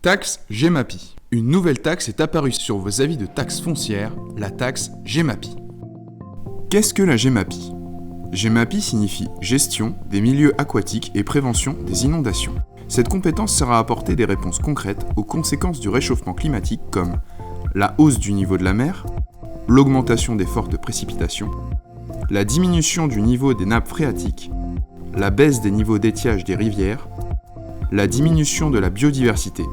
Taxe Gemapi. Une nouvelle taxe est apparue sur vos avis de taxes foncières, la taxe Gemapi. Qu'est-ce que la Gemapi ? Gemapi signifie gestion des milieux aquatiques et prévention des inondations. Cette compétence sert à apporter des réponses concrètes aux conséquences du réchauffement climatique comme la hausse du niveau de la mer, l'augmentation des fortes précipitations, la diminution du niveau des nappes phréatiques, la baisse des niveaux d'étiage des rivières, la diminution de la biodiversité.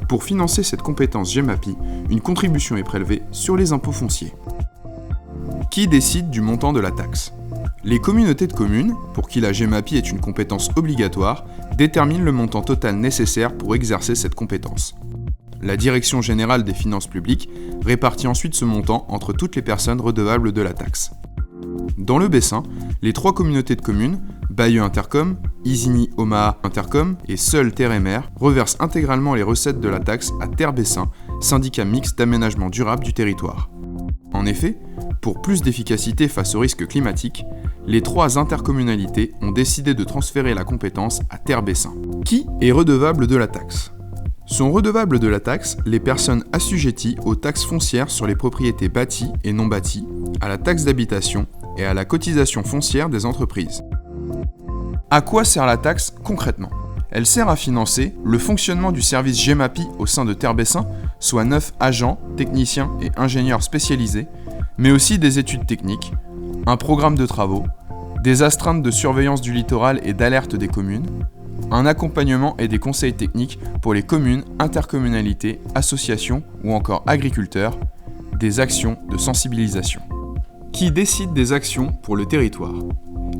Pour financer cette compétence Gemapi, une contribution est prélevée sur les impôts fonciers. Qui décide du montant de la taxe ? Les communautés de communes, pour qui la Gemapi est une compétence obligatoire, déterminent le montant total nécessaire pour exercer cette compétence. La Direction générale des finances publiques répartit ensuite ce montant entre toutes les personnes redevables de la taxe. Dans le Bessin, les 3 communautés de communes, Bayeux Intercom, Isigny-Omaha Intercom et Seul Terre et Mer, reversent intégralement les recettes de la taxe à Terre Bessin, syndicat mixte d'aménagement durable du territoire. En effet, pour plus d'efficacité face aux risques climatiques, les 3 intercommunalités ont décidé de transférer la compétence à Terre Bessin. Qui est redevable de la taxe ? Sont redevables de la taxe les personnes assujetties aux taxes foncières sur les propriétés bâties et non bâties, à la taxe d'habitation et à la cotisation foncière des entreprises. À quoi sert la taxe concrètement ? Elle sert à financer le fonctionnement du service Gemapi au sein de Terre Bessin, soit 9 agents, techniciens et ingénieurs spécialisés, mais aussi des études techniques, un programme de travaux, des astreintes de surveillance du littoral et d'alerte des communes, un accompagnement et des conseils techniques pour les communes, intercommunalités, associations ou encore agriculteurs, des actions de sensibilisation. Qui décide des actions pour le territoire ?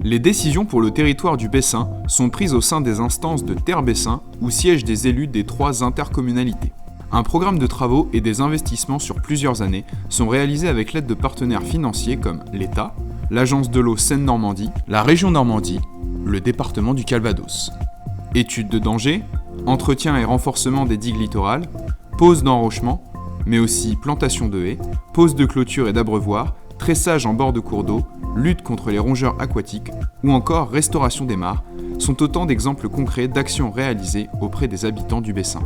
Les décisions pour le territoire du Bessin sont prises au sein des instances de Terre Bessin où siègent des élus des 3 intercommunalités. Un programme de travaux et des investissements sur plusieurs années sont réalisés avec l'aide de partenaires financiers comme l'État, l'Agence de l'eau Seine-Normandie, la région Normandie, le département du Calvados. Études de danger, entretien et renforcement des digues littorales, pose d'enrochement, mais aussi plantation de haies, pose de clôture et d'abreuvoirs, tressage en bord de cours d'eau, lutte contre les rongeurs aquatiques ou encore restauration des mares sont autant d'exemples concrets d'actions réalisées auprès des habitants du Bessin.